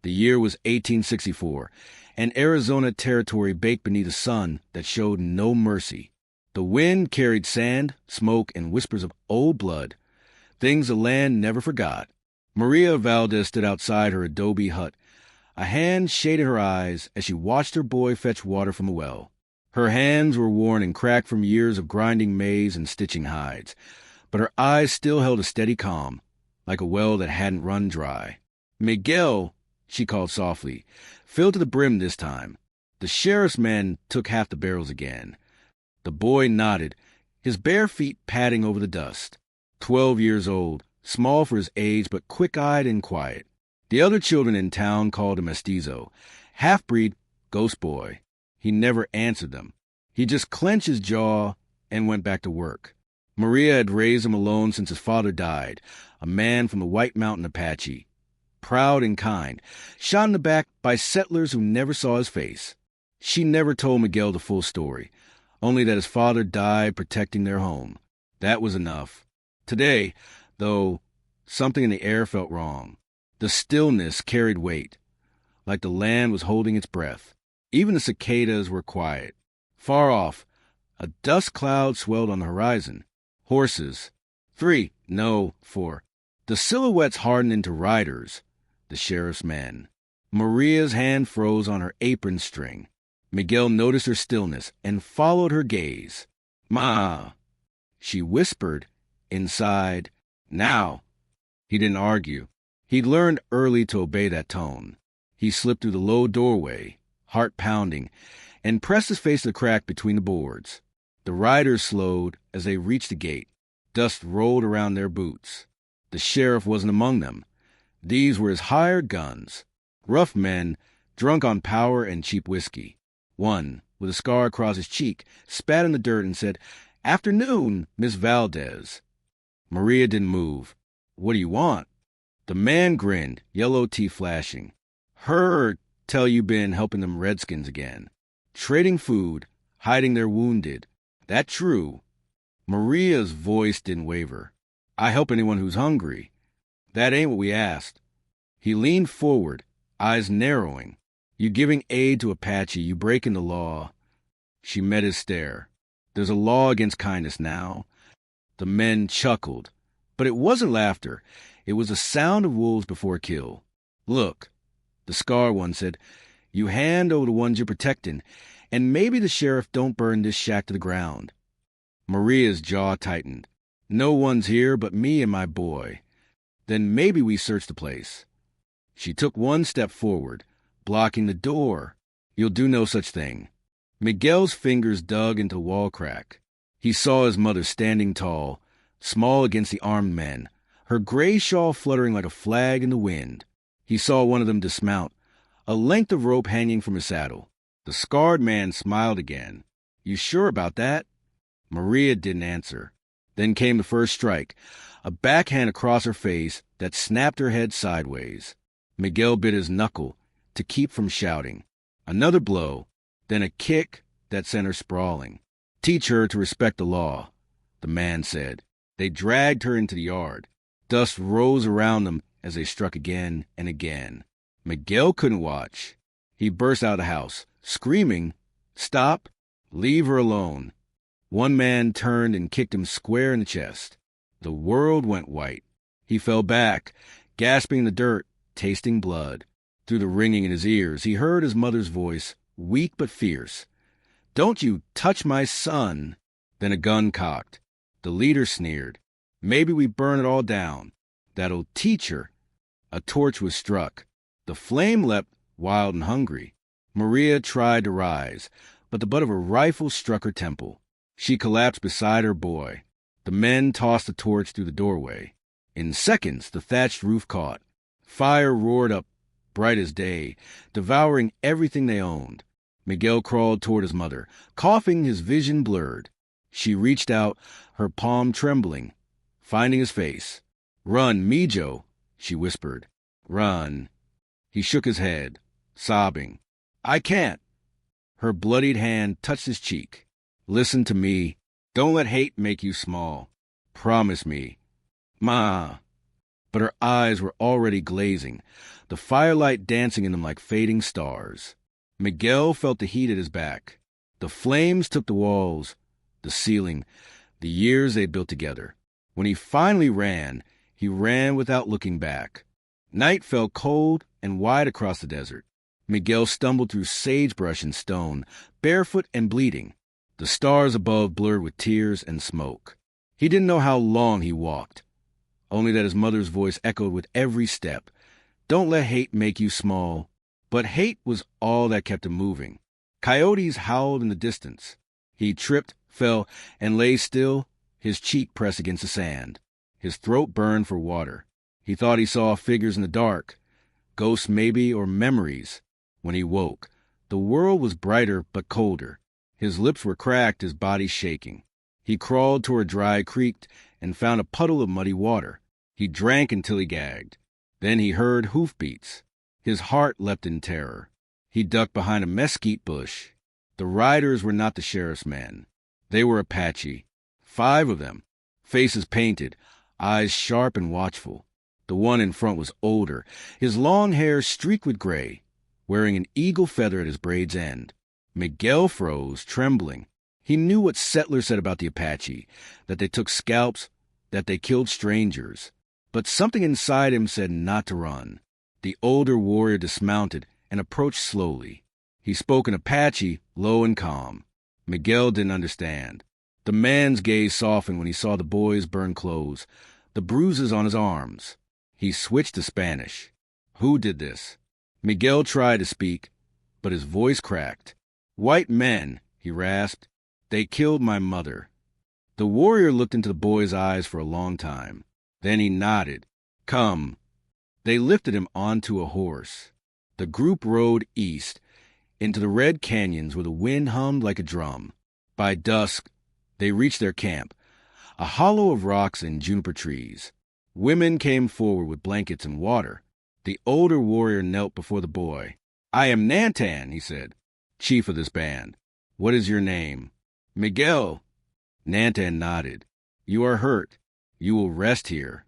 The year was 1864, and Arizona territory baked beneath a sun that showed no mercy. The wind carried sand, smoke, and whispers of old blood, things the land never forgot. Maria Valdez stood outside her adobe hut. A hand shaded her eyes as she watched her boy fetch water from a well. Her hands were worn and cracked from years of grinding maize and stitching hides, but her eyes still held a steady calm, like a well that hadn't run dry. "Miguel," she called softly, "fill to the brim this time." The sheriff's men took half the barrels again. The boy nodded, his bare feet padding over the dust. 12 years old, small for his age but quick-eyed and quiet. The other children in town called him mestizo, half-breed, ghost boy. He never answered them. He just clenched his jaw and went back to work. Maria had raised him alone since his father died, a man from the White Mountain Apache. Proud and kind, shot in the back by settlers who never saw his face. She never told Miguel the full story, only that his father died protecting their home. That was enough. Today, though, something in the air felt wrong. The stillness carried weight, like the land was holding its breath. Even the cicadas were quiet. Far off, a dust cloud swelled on the horizon. Horses. 3, no, 4. The silhouettes hardened into riders, the sheriff's men. Maria's hand froze on her apron string. Miguel noticed her stillness and followed her gaze. "Ma," she whispered inside. "Now." He didn't argue. He'd learned early to obey that tone. He slipped through the low doorway, heart pounding, and pressed his face to the crack between the boards. The riders slowed as they reached the gate. Dust rolled around their boots. The sheriff wasn't among them. These were his hired guns. Rough men, drunk on power and cheap whiskey. One, with a scar across his cheek, spat in the dirt and said, "Afternoon, Miss Valdez." Maria didn't move. "What do you want?" The man grinned, yellow teeth flashing. "Heard tell you been helping them redskins again. Trading food, hiding their wounded. That true?" Maria's voice didn't waver. "I help anyone who's hungry. That ain't what we asked." He leaned forward, eyes narrowing. "You giving aid to Apache, you breaking the law." She met his stare. "There's a law against kindness now." The men chuckled. But it wasn't laughter. It was the sound of wolves before a kill. "Look," the scarred one said, "you hand over the ones you're protecting, and maybe the sheriff don't burn this shack to the ground." Maria's jaw tightened. "No one's here but me and my boy. Then maybe we search the place." She took one step forward, blocking the door. "You'll do no such thing." Miguel's fingers dug into the wall crack. He saw his mother standing tall, small against the armed men, her gray shawl fluttering like a flag in the wind. He saw one of them dismount, a length of rope hanging from his saddle. The scarred man smiled again. "You sure about that?" Maria didn't answer. Then came the first strike, a backhand across her face that snapped her head sideways. Miguel bit his knuckle to keep from shouting. Another blow, then a kick that sent her sprawling. "Teach her to respect the law," the man said. They dragged her into the yard. Dust rose around them as they struck again and again. Miguel couldn't watch. He burst out of the house, screaming, "Stop! Leave her alone." One man turned and kicked him square in the chest. The world went white. He fell back, gasping in the dirt, tasting blood. Through the ringing in his ears, he heard his mother's voice, weak but fierce. "Don't you touch my son!" Then a gun cocked. The leader sneered. "Maybe we burn it all down. That'll teach her." A torch was struck. The flame leapt, wild and hungry. Maria tried to rise, but the butt of a rifle struck her temple. She collapsed beside her boy. The men tossed the torch through the doorway. In seconds, the thatched roof caught. Fire roared up, bright as day, devouring everything they owned. Miguel crawled toward his mother, coughing, his vision blurred. She reached out, her palm trembling, finding his face. "Run, Mijo," she whispered. "Run." He shook his head, sobbing. "I can't." Her bloodied hand touched his cheek. "Listen to me. Don't let hate make you small. Promise me." "Ma." but her eyes were already glazing, the firelight dancing in them like fading stars. Miguel felt the heat at his back. The flames took the walls, the ceiling, the years they built together. When he finally ran, he ran without looking back. Night fell cold and wide across the desert. Miguel stumbled through sagebrush and stone, barefoot and bleeding. The stars above blurred with tears and smoke. He didn't know how long he walked, only that his mother's voice echoed with every step. Don't let hate make you small. But hate was all that kept him moving. Coyotes howled in the distance. He tripped, fell, and lay still, his cheek pressed against the sand. His throat burned for water. He thought he saw figures in the dark, ghosts maybe, or memories. When he woke, the world was brighter but colder. His lips were cracked, his body shaking. He crawled toward a dry creek and found a puddle of muddy water. He drank until he gagged. Then he heard hoofbeats. His heart leapt in terror. He ducked behind a mesquite bush. The riders were not the sheriff's men. They were Apache. 5 of them, faces painted, eyes sharp and watchful. The one in front was older, his long hair streaked with gray, wearing an eagle feather at his braid's end. Miguel froze, trembling. He knew what settlers said about the Apache, that they took scalps, that they killed strangers. But something inside him said not to run. The older warrior dismounted and approached slowly. He spoke in Apache, low and calm. Miguel didn't understand. The man's gaze softened when he saw the boy's burned clothes, the bruises on his arms. He switched to Spanish. Who did this? Miguel tried to speak, but his voice cracked. White men, he rasped. They killed my mother. The warrior looked into the boy's eyes for a long time. Then he nodded. Come. They lifted him onto a horse. The group rode east, into the red canyons where the wind hummed like a drum. By dusk, they reached their camp, a hollow of rocks and juniper trees. Women came forward with blankets and water. The older warrior knelt before the boy. I am Nantan, he said, chief of this band. What is your name? Miguel. Nantan nodded. You are hurt. You will rest here.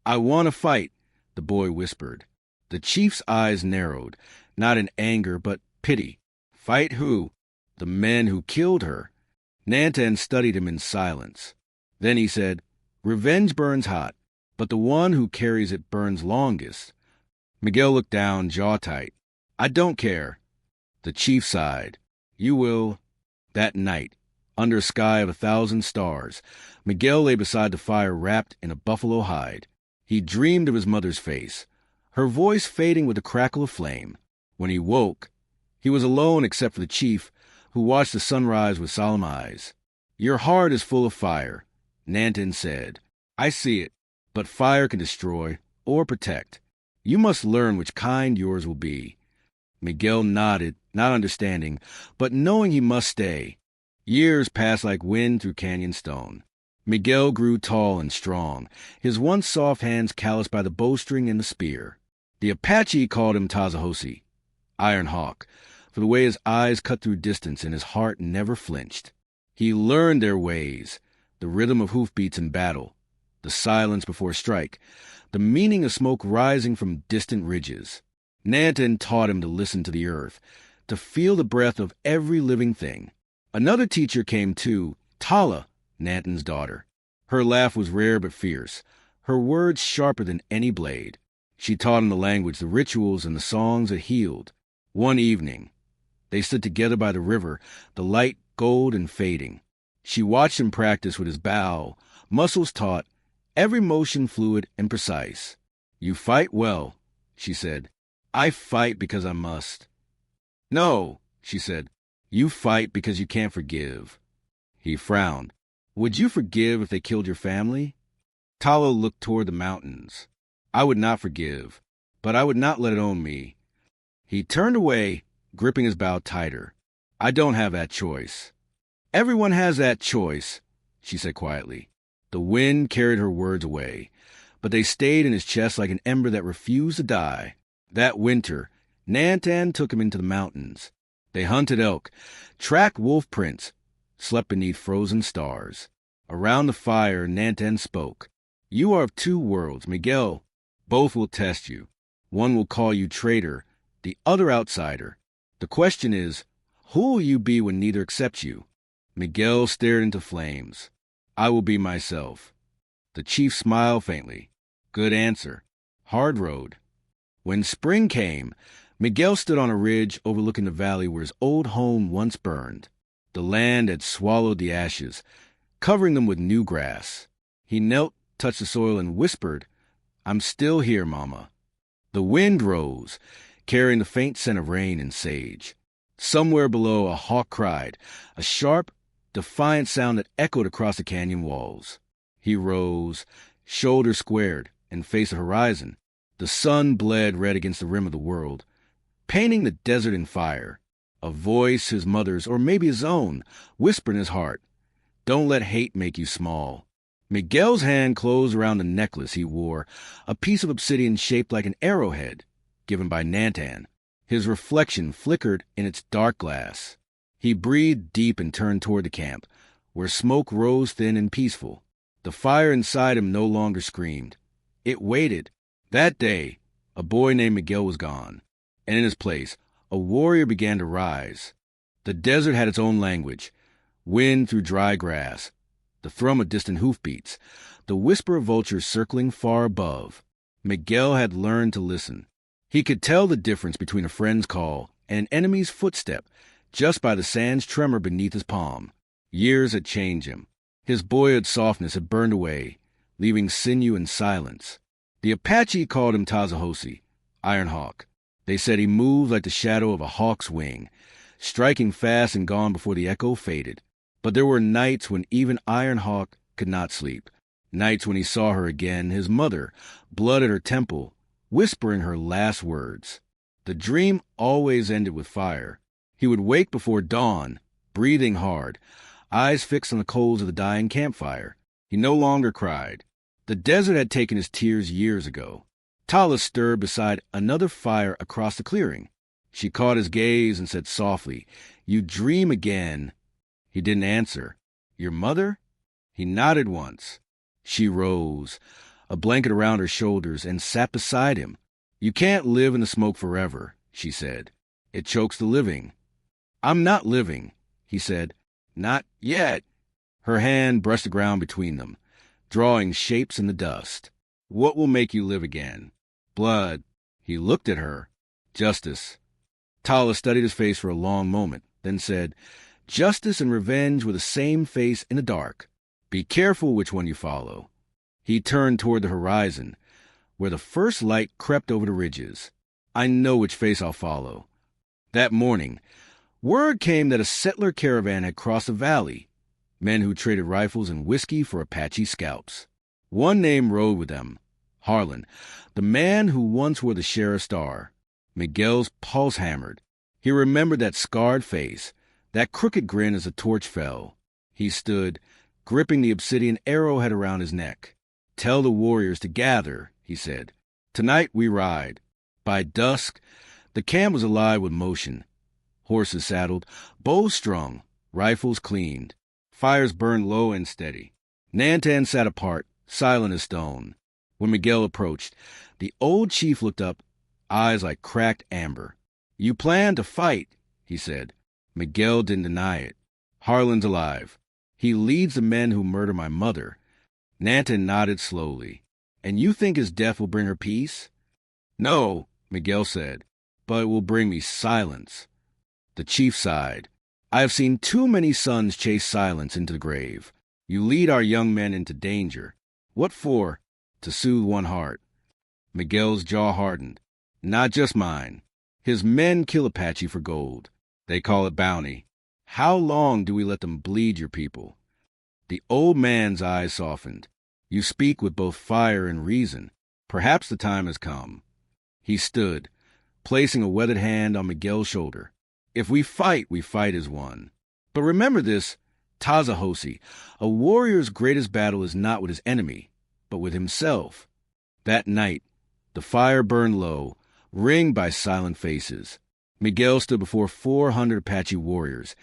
I want to fight, the boy whispered. The chief's eyes narrowed, not in anger but pity. Fight who? The men who killed her. Nantan studied him in silence. Then he said, Revenge burns hot, but the one who carries it burns longest. Miguel looked down, jaw tight. I don't care. The chief sighed. You will. That night, under a sky of 1,000 stars, Miguel lay beside the fire wrapped in a buffalo hide. He dreamed of his mother's face, her voice fading with the crackle of flame. When he woke, he was alone except for the chief, who watched the sunrise with solemn eyes. Your heart is full of fire, Nantan said. I see it, but fire can destroy or protect. You must learn which kind yours will be. Miguel nodded, not understanding, but knowing he must stay. Years passed like wind through canyon stone. Miguel grew tall and strong, his once soft hands calloused by the bowstring and the spear. The Apache called him Tazahosi, Iron Hawk, for the way his eyes cut through distance and his heart never flinched. He learned their ways, the rhythm of hoofbeats in battle, the silence before strike, the meaning of smoke rising from distant ridges. Nantan taught him to listen to the earth, to feel the breath of every living thing. Another teacher came too, Tala, Nantan's daughter. Her laugh was rare but fierce, her words sharper than any blade. She taught him the language, the rituals, and the songs that healed. One evening, they stood together by the river, the light gold and fading. She watched him practice with his bow, muscles taut, every motion fluid and precise. You fight well, she said. I fight because I must. No, she said. You fight because you can't forgive. He frowned. Would you forgive if they killed your family? Talo looked toward the mountains. I would not forgive, but I would not let it own me. He turned away, gripping his bow tighter. I don't have that choice. Everyone has that choice, she said quietly. The wind carried her words away, but they stayed in his chest like an ember that refused to die. That winter, Nantan took him into the mountains. They hunted elk, tracked wolf prints, slept beneath frozen stars. Around the fire, Nantan spoke. You are of 2 worlds, Miguel. Both will test you. One will call you traitor, the other outsider. The question is, who will you be when neither accepts you? Miguel stared into flames. I will be myself. The chief smiled faintly. Good answer. Hard road. When spring came, Miguel stood on a ridge overlooking the valley where his old home once burned. The land had swallowed the ashes, covering them with new grass. He knelt, touched the soil, and whispered, I'm still here, Mama. The wind rose, carrying the faint scent of rain and sage. Somewhere below, a hawk cried, a sharp, defiant sound that echoed across the canyon walls. He rose, shoulders squared, and faced the horizon. The sun bled red against the rim of the world, painting the desert in fire. A voice, his mother's, or maybe his own, whispered in his heart, Don't let hate make you small. Miguel's hand closed around the necklace he wore, a piece of obsidian shaped like an arrowhead, given by Nantan. His reflection flickered in its dark glass. He breathed deep and turned toward the camp, where smoke rose thin and peaceful. The fire inside him no longer screamed. It waited. That day, a boy named Miguel was gone, and in his place, a warrior began to rise. The desert had its own language, wind through dry grass, the thrum of distant hoofbeats, the whisper of vultures circling far above. Miguel had learned to listen. He could tell the difference between a friend's call and an enemy's footstep just by the sand's tremor beneath his palm. Years had changed him. His boyhood softness had burned away, leaving sinew and silence. The Apache called him Tazahosi, Iron Hawk. They said he moved like the shadow of a hawk's wing, striking fast and gone before the echo faded. But there were nights when even Iron Hawk could not sleep. Nights when he saw her again, his mother, blood at her temple, whispering her last words. The dream always ended with fire. He would wake before dawn, breathing hard, eyes fixed on the coals of the dying campfire. He no longer cried. The desert had taken his tears years ago. Tala stirred beside another fire across the clearing. She caught his gaze and said softly, You dream again. He didn't answer. Your mother? He nodded once. She rose, a blanket around her shoulders, and sat beside him. You can't live in the smoke forever, she said. It chokes the living. I'm not living, he said. Not yet. Her hand brushed the ground between them, drawing shapes in the dust. What will make you live again? Blood. He looked at her. Justice. Tala studied his face for a long moment, then said, Justice and revenge were the same face in the dark. Be careful which one you follow. He turned toward the horizon, where the first light crept over the ridges. I know which face I'll follow. That morning, word came that a settler caravan had crossed the valley, men who traded rifles and whiskey for Apache scalps. One name rode with them, Harlan, the man who once wore the sheriff's star. Miguel's pulse hammered. He remembered that scarred face, that crooked grin as the torch fell. He stood, gripping the obsidian arrowhead around his neck. Tell the warriors to gather, he said. Tonight we ride. By dusk, the camp was alive with motion. Horses saddled, bows strung, rifles cleaned. Fires burned low and steady. Nantan sat apart, silent as stone. When Miguel approached, the old chief looked up, eyes like cracked amber. You plan to fight, he said. Miguel didn't deny it. Harlan's alive. He leads the men who murder my mother. Nantan nodded slowly. And you think his death will bring her peace? No, Miguel said, but it will bring me silence. The chief sighed. I have seen too many sons chase silence into the grave. You lead our young men into danger. What for? To soothe one heart. Miguel's jaw hardened. Not just mine. His men kill Apache for gold. They call it bounty. How long do we let them bleed your people? The old man's eyes softened. You speak with both fire and reason. Perhaps the time has come. He stood, placing a weathered hand on Miguel's shoulder. If we fight as one. But remember this, Tazahosi, a warrior's greatest battle is not with his enemy, but with himself. That night, the fire burned low, ringed by silent faces. Miguel stood before 400 Apache warriors,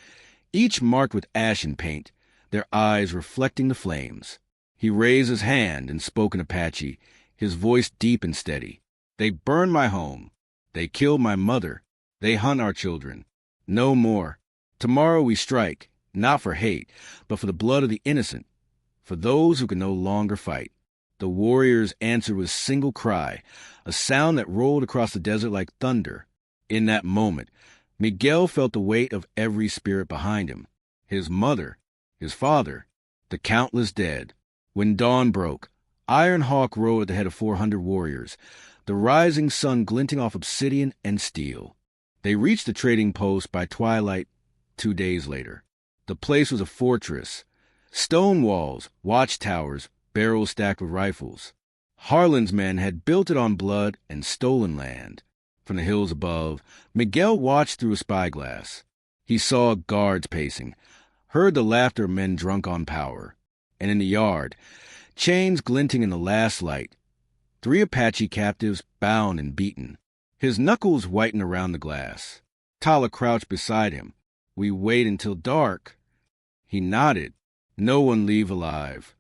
each marked with ashen paint, their eyes reflecting the flames. He raised his hand and spoke in Apache, his voice deep and steady. They burned my home. They killed my mother. They hunt our children. No more. Tomorrow we strike, not for hate, but for the blood of the innocent, for those who can no longer fight. The warriors answered with a single cry, a sound that rolled across the desert like thunder. In that moment, Miguel felt the weight of every spirit behind him. His mother, his father, the countless dead. When dawn broke, Iron Hawk rode at the head of 400 warriors, the rising sun glinting off obsidian and steel. They reached the trading post by twilight 2 days later. The place was a fortress. Stone walls, watchtowers, barrels stacked with rifles. Harlan's men had built it on blood and stolen land. From the hills above, Miguel watched through a spyglass. He saw guards pacing, heard the laughter of men drunk on power. And in the yard, chains glinting in the last light, 3 Apache captives bound and beaten. His knuckles whitened around the glass. Tala crouched beside him. "We wait until dark." He nodded. No one leave alive.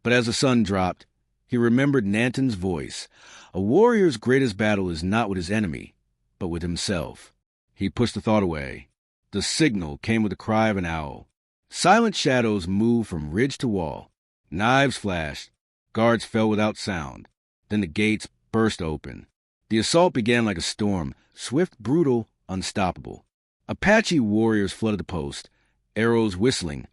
But as the sun dropped, he remembered Nanton's voice. A warrior's greatest battle is not with his enemy, but with himself. He pushed the thought away. The signal came with the cry of an owl. Silent shadows moved from ridge to wall. Knives flashed. Guards fell without sound. Then the gates burst open. The assault began like a storm, swift, brutal, unstoppable. Apache warriors flooded the post, arrows whistling,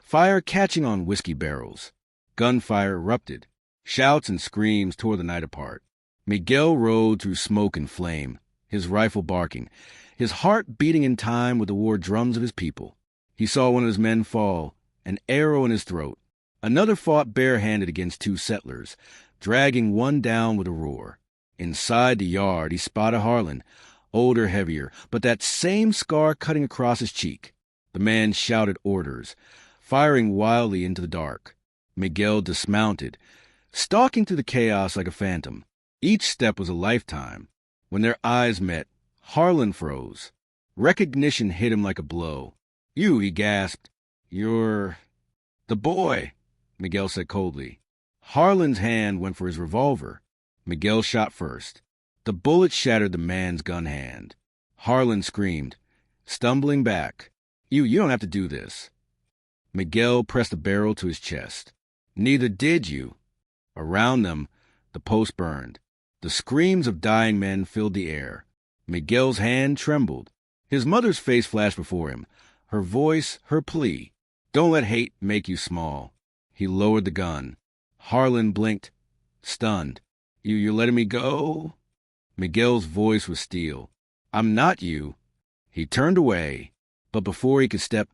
fire catching on whiskey barrels. Gunfire erupted. Shouts and screams tore the night apart. Miguel rode through smoke and flame, his rifle barking, his heart beating in time with the war drums of his people. He saw one of his men fall, an arrow in his throat. Another fought barehanded against 2 settlers, dragging one down with a roar. Inside the yard, he spotted Harlan, older, heavier, but that same scar cutting across his cheek. The man shouted orders, firing wildly into the dark. Miguel dismounted, stalking through the chaos like a phantom. Each step was a lifetime. When their eyes met, Harlan froze. Recognition hit him like a blow. "You," he gasped. "You're—" "The boy," Miguel said coldly. Harlan's hand went for his revolver. Miguel shot first. The bullet shattered the man's gun hand. Harlan screamed, stumbling back. You don't have to do this." Miguel pressed the barrel to his chest. "Neither did you." Around them, the post burned. The screams of dying men filled the air. Miguel's hand trembled. His mother's face flashed before him, her voice, her plea. "Don't let hate make you small." He lowered the gun. Harlan blinked, stunned. You're letting me go?" Miguel's voice was steel. "I'm not you." He turned away, but before he could step,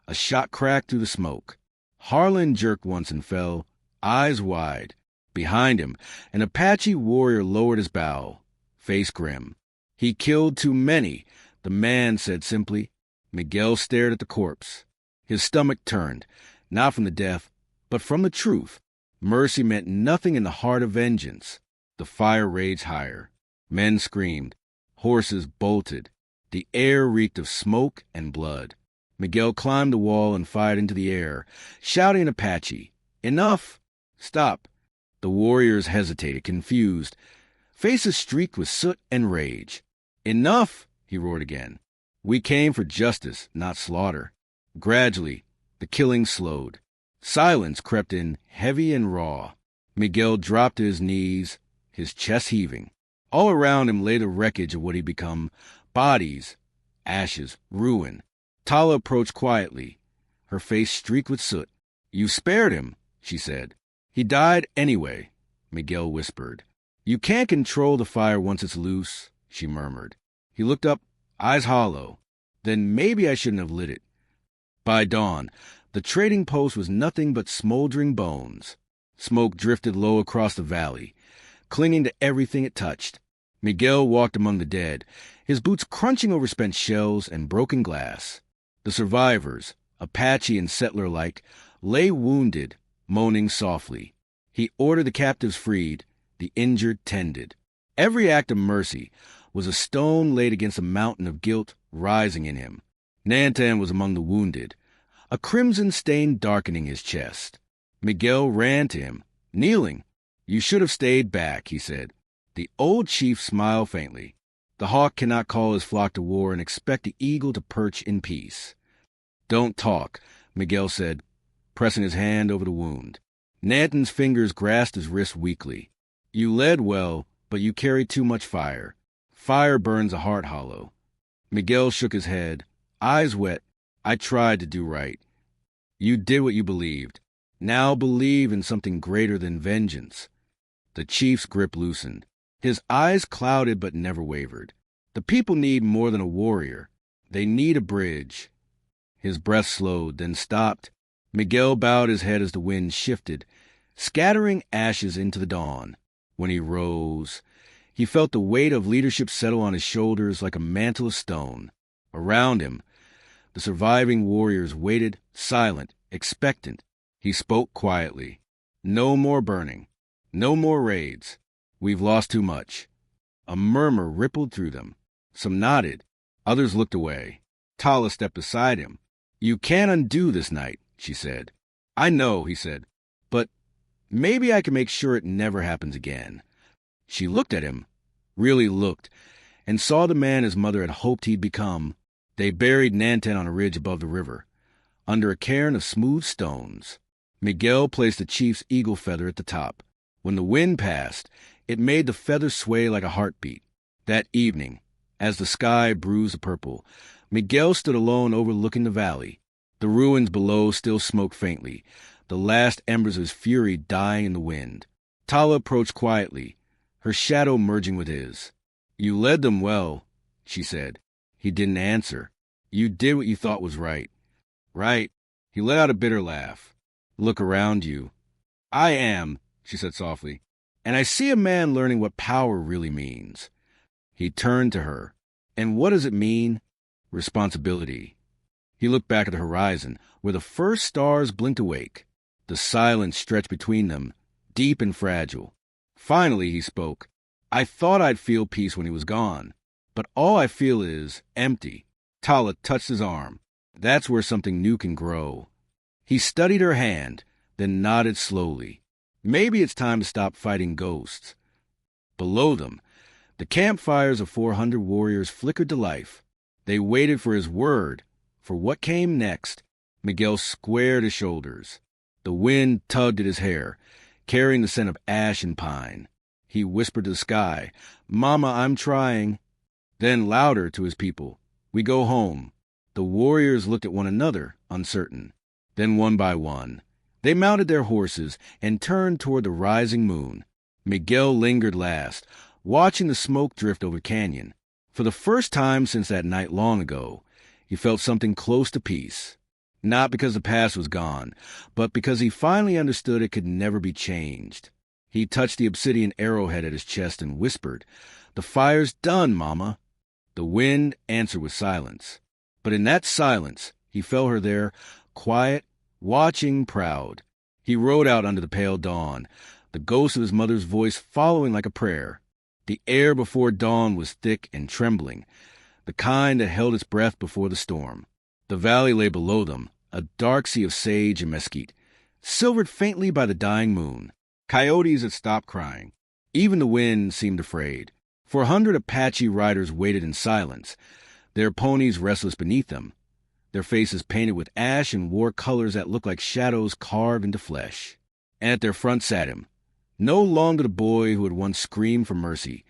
a shot cracked through the smoke. Harlan jerked once and fell, eyes wide. Behind him, an Apache warrior lowered his bow, face grim. "He killed too many," the man said simply. Miguel stared at the corpse. His stomach turned, not from the death, but from the truth. Mercy meant nothing in the heart of vengeance. The fire raged higher. Men screamed. Horses bolted. The air reeked of smoke and blood. Miguel climbed the wall and fired into the air, shouting in Apache, "Enough! Stop!" The warriors hesitated, confused, faces streaked with soot and rage. "Enough!" he roared again. "We came for justice, not slaughter." Gradually, the killing slowed. Silence crept in, heavy and raw. Miguel dropped to his knees, his chest heaving. All around him lay the wreckage of what he'd become, bodies, ashes, ruin. Tala approached quietly, her face streaked with soot. "You spared him," she said. "He died anyway," Miguel whispered. "You can't control the fire once it's loose," she murmured. He looked up, eyes hollow. "Then maybe I shouldn't have lit it." By dawn, the trading post was nothing but smoldering bones. Smoke drifted low across the valley, clinging to everything it touched. Miguel walked among the dead, his boots crunching over spent shells and broken glass. The survivors, Apache and settler alike, lay wounded, moaning softly. He ordered the captives freed, the injured tended. Every act of mercy was a stone laid against a mountain of guilt rising in him. Nantan was among the wounded, a crimson stain darkening his chest. Miguel ran to him, kneeling. You should have stayed back, he said. The old chief smiled faintly. The hawk cannot call his flock to war and expect the eagle to perch in peace. Don't talk, Miguel said, pressing his hand over the wound. Nanton's fingers grasped his wrist weakly. You led well, but you carried too much fire. Fire burns a heart hollow. Miguel shook his head, eyes wet. I tried to do right. You did what you believed. Now believe in something greater than vengeance. The chief's grip loosened. His eyes clouded but never wavered. The people need more than a warrior. They need a bridge. His breath slowed, then stopped. Miguel bowed his head as the wind shifted, scattering ashes into the dawn. When he rose, he felt the weight of leadership settle on his shoulders like a mantle of stone. Around him, the surviving warriors waited, silent, expectant. He spoke quietly. No more burning. No more raids. We've lost too much. A murmur rippled through them. Some nodded. Others looked away. Tala stepped beside him. You can't undo this night, she said. I know, he said. But maybe I can make sure it never happens again. She looked at him, really looked, and saw the man his mother had hoped he'd become. They buried Nanton on a ridge above the river, under a cairn of smooth stones. Miguel placed the chief's eagle feather at the top. When the wind passed, it made the feather sway like a heartbeat. That evening, as the sky bruised purple, Miguel stood alone overlooking the valley. The ruins below still smoked faintly, the last embers of his fury dying in the wind. Tala approached quietly, her shadow merging with his. You led them well, she said. He didn't answer. You did what you thought was right. Right. He let out a bitter laugh. Look around you. I am, she said softly, and I see a man learning what power really means. He turned to her. And what does it mean? Responsibility. He looked back at the horizon, where the first stars blinked awake. The silence stretched between them, deep and fragile. Finally, he spoke. I thought I'd feel peace when he was gone, but all I feel is empty. Tala touched his arm. That's where something new can grow. He studied her hand, then nodded slowly. Maybe it's time to stop fighting ghosts. Below them, the campfires of 400 warriors flickered to life. They waited for his word. For what came next, Miguel squared his shoulders. The wind tugged at his hair, carrying the scent of ash and pine. He whispered to the sky, Mama, I'm trying. Then louder to his people, we go home. The warriors looked at one another, uncertain. Then one by one, they mounted their horses and turned toward the rising moon. Miguel lingered last, watching the smoke drift over the canyon. For the first time since that night long ago, he felt something close to peace. Not because the past was gone, but because he finally understood it could never be changed. He touched the obsidian arrowhead at his chest and whispered, The fire's done, Mama. The wind answered with silence. But in that silence, he felt her there, quiet, watching, proud. He rode out under the pale dawn, the ghost of his mother's voice following like a prayer. The air before dawn was thick and trembling, the kind that held its breath before the storm. The valley lay below them, a dark sea of sage and mesquite, silvered faintly by the dying moon. Coyotes had stopped crying. Even the wind seemed afraid. 400 Apache riders waited in silence, their ponies restless beneath them, their faces painted with ash and war colors that looked like shadows carved into flesh. And at their front sat him, no longer the boy who had once screamed for mercy,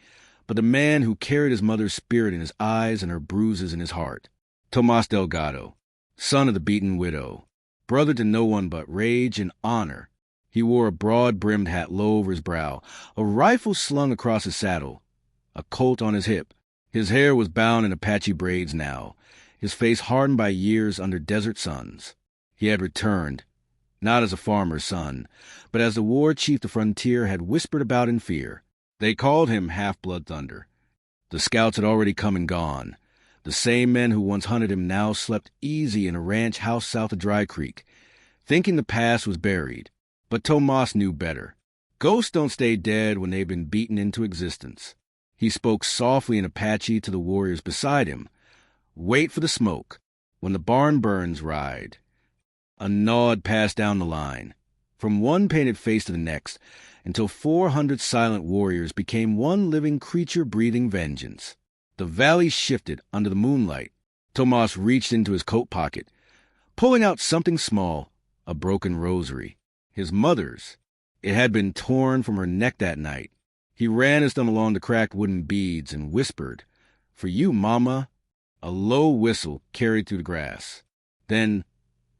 but the man who carried his mother's spirit in his eyes and her bruises in his heart. Tomas Delgado, son of the beaten widow, brother to no one but rage and honor. He wore a broad-brimmed hat low over his brow, a rifle slung across his saddle, a Colt on his hip. His hair was bound in Apache braids now, his face hardened by years under desert suns. He had returned, not as a farmer's son, but as the war chief the frontier had whispered about in fear. They called him Half-Blood Thunder. The scouts had already come and gone. The same men who once hunted him now slept easy in a ranch house south of Dry Creek, thinking the past was buried. But Tomas knew better. Ghosts don't stay dead when they've been beaten into existence. He spoke softly in Apache to the warriors beside him. Wait for the smoke. When the barn burns, ride. A nod passed down the line. from one painted face to the next, until 400 silent warriors became one living creature breathing vengeance. The valley shifted under the moonlight. Tomas reached into his coat pocket, pulling out something small, a broken rosary. His mother's. It had been torn from her neck that night. He ran his thumb along the cracked wooden beads and whispered, "For you, Mama." A low whistle carried through the grass. Then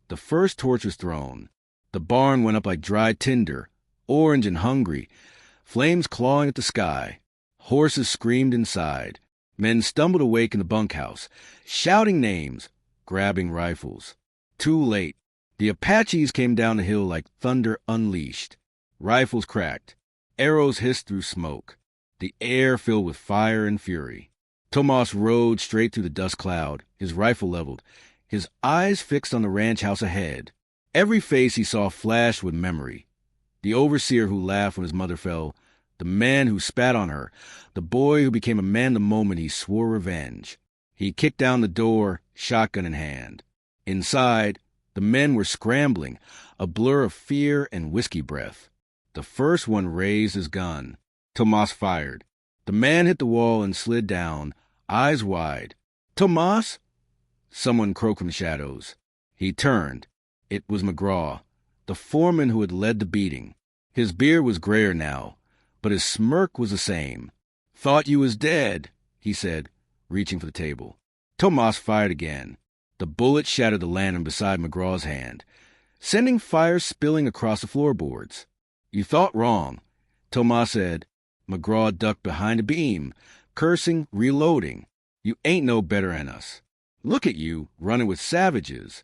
the first torch was thrown. The barn went up like dry tinder, orange and hungry, flames clawing at the sky. Horses screamed inside. Men stumbled awake in the bunkhouse, shouting names, grabbing rifles. Too late. The Apaches came down the hill like thunder unleashed. Rifles cracked. Arrows hissed through smoke. The air filled with fire and fury. Tomas rode straight through the dust cloud, his rifle leveled, his eyes fixed on the ranch house ahead. Every face he saw flashed with memory. The overseer who laughed when his mother fell, the man who spat on her, the boy who became a man the moment he swore revenge. He kicked down the door, shotgun in hand. Inside, the men were scrambling, a blur of fear and whiskey breath. The first one raised his gun. Tomas fired. The man hit the wall and slid down, eyes wide. "Tomas?" Someone croaked from the shadows. He turned. It was McGraw, the foreman who had led the beating. His beard was grayer now, but his smirk was the same. "Thought you was dead," he said, reaching for the table. Tomas fired again. The bullet shattered the lantern beside McGraw's hand, sending fire spilling across the floorboards. "You thought wrong," Tomas said. McGraw ducked behind a beam, cursing, reloading. "You ain't no better than us. Look at you, running with savages."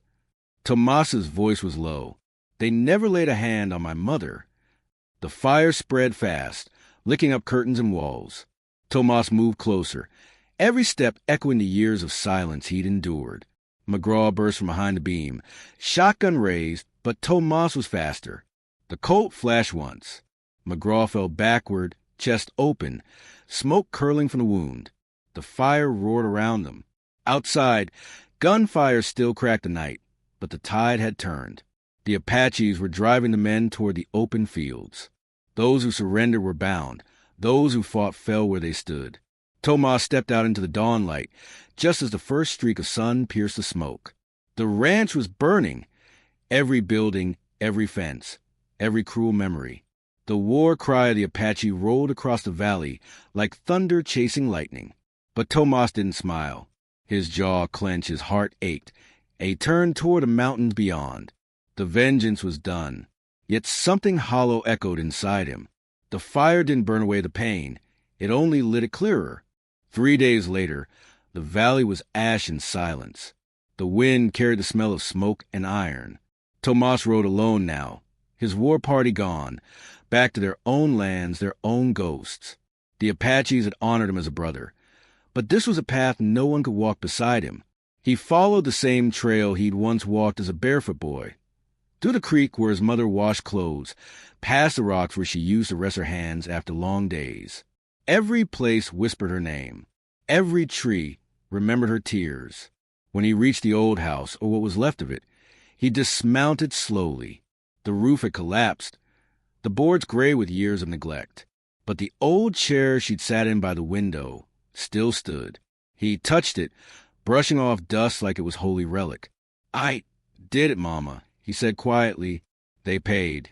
Tomas's voice was low. "They never laid a hand on my mother." The fire spread fast, licking up curtains and walls. Tomas moved closer, every step echoing the years of silence he'd endured. McGraw burst from behind the beam, shotgun raised, but Tomas was faster. The Colt flashed once. McGraw fell backward, chest open, smoke curling from the wound. The fire roared around them. Outside, gunfire still cracked the night, but the tide had turned. The Apaches were driving the men toward the open fields. Those who surrendered were bound. Those who fought fell where they stood. Tomas stepped out into the dawn light, just as the first streak of sun pierced the smoke. The ranch was burning. Every building, every fence, every cruel memory. The war cry of the Apache rolled across the valley like thunder chasing lightning. But Tomas didn't smile. His jaw clenched, his heart ached. A turn toward the mountains beyond. The vengeance was done. Yet something hollow echoed inside him. The fire didn't burn away the pain. It only lit it clearer. 3 days later, the valley was ash and silence. The wind carried the smell of smoke and iron. Tomas rode alone now, his war party gone, back to their own lands, their own ghosts. The Apaches had honored him as a brother. But this was a path no one could walk beside him. He followed the same trail he'd once walked as a barefoot boy. Through the creek where his mother washed clothes, past the rocks where she used to rest her hands after long days. Every place whispered her name. Every tree remembered her tears. When he reached the old house, or what was left of it, he dismounted slowly. The roof had collapsed, the boards gray with years of neglect. But the old chair she'd sat in by the window still stood. He touched it, brushing off dust like it was holy relic. "I did it, Mama," he said quietly. "They paid."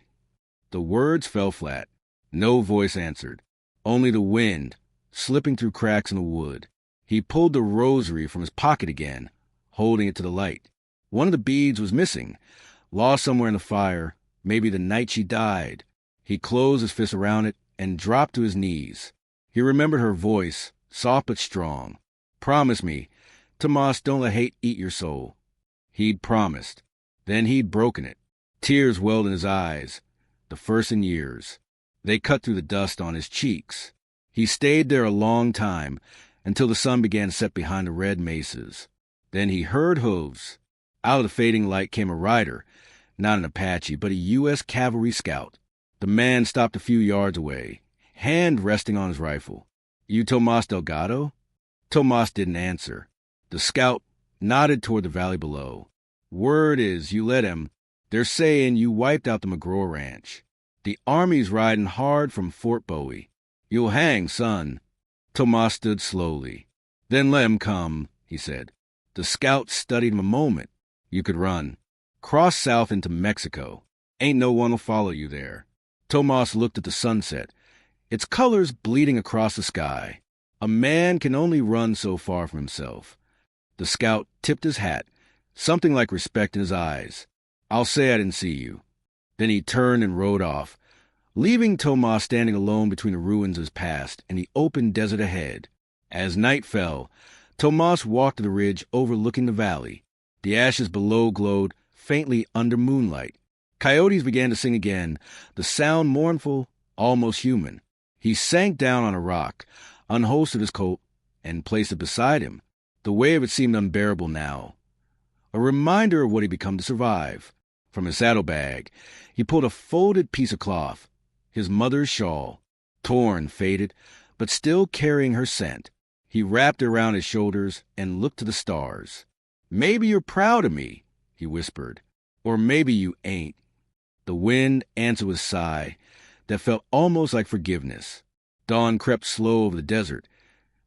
The words fell flat. No voice answered. Only the wind, slipping through cracks in the wood. He pulled the rosary from his pocket again, holding it to the light. One of the beads was missing, lost somewhere in the fire, maybe the night she died. He closed his fist around it and dropped to his knees. He remembered her voice, soft but strong. "Promise me, Tomas, don't let hate eat your soul." He'd promised. Then he'd broken it. Tears welled in his eyes, the first in years. They cut through the dust on his cheeks. He stayed there a long time, until the sun began to set behind the red mesas. Then he heard hooves. Out of the fading light came a rider, not an Apache, but a U.S. cavalry scout. The man stopped a few yards away, hand resting on his rifle. "You Tomas Delgado?" Tomas didn't answer. The scout nodded toward the valley below. "Word is you let him. They're saying you wiped out the McGraw Ranch. The army's riding hard from Fort Bowie. You'll hang, son." Tomas stood slowly. "Then let him come," he said. The scout studied him a moment. "You could run. Cross south into Mexico. Ain't no one'll follow you there." Tomas looked at the sunset, its colors bleeding across the sky. A man can only run so far from himself. The scout tipped his hat, something like respect in his eyes. "I'll say I didn't see you." Then he turned and rode off, leaving Tomas standing alone between the ruins of his past and the open desert ahead. As night fell, Tomas walked to the ridge overlooking the valley. The ashes below glowed faintly under moonlight. Coyotes began to sing again, the sound mournful, almost human. He sank down on a rock, unholstered his coat, and placed it beside him. The weight of it seemed unbearable now, a reminder of what he'd become to survive. From his saddlebag, he pulled a folded piece of cloth, his mother's shawl, torn, faded, but still carrying her scent. He wrapped it around his shoulders and looked to the stars. "Maybe you're proud of me," he whispered, "or maybe you ain't." The wind answered with a sigh that felt almost like forgiveness. Dawn crept slow over the desert,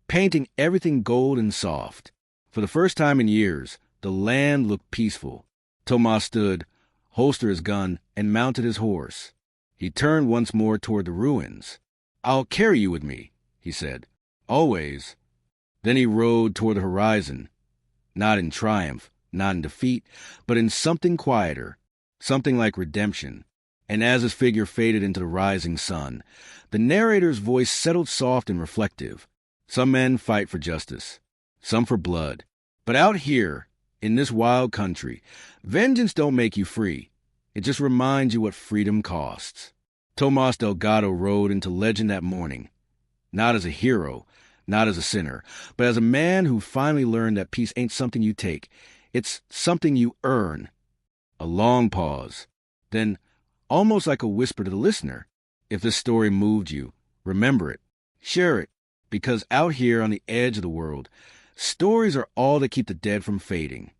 painting everything gold and soft. For the first time in years, the land looked peaceful. Tomas stood, holstered his gun, and mounted his horse. He turned once more toward the ruins. "I'll carry you with me," he said. "Always." Then he rode toward the horizon, not in triumph, not in defeat, but in something quieter, something like redemption. And as his figure faded into the rising sun, the narrator's voice settled soft and reflective. "Some men fight for justice, some for blood. But out here, in this wild country, vengeance don't make you free. It just reminds you what freedom costs." Tomas Delgado rode into legend that morning, not as a hero, not as a sinner, but as a man who finally learned that peace ain't something you take. It's something you earn. A long pause. Then, almost like a whisper to the listener, if this story moved you, remember it. Share it. Because out here on the edge of the world, stories are all that keep the dead from fading.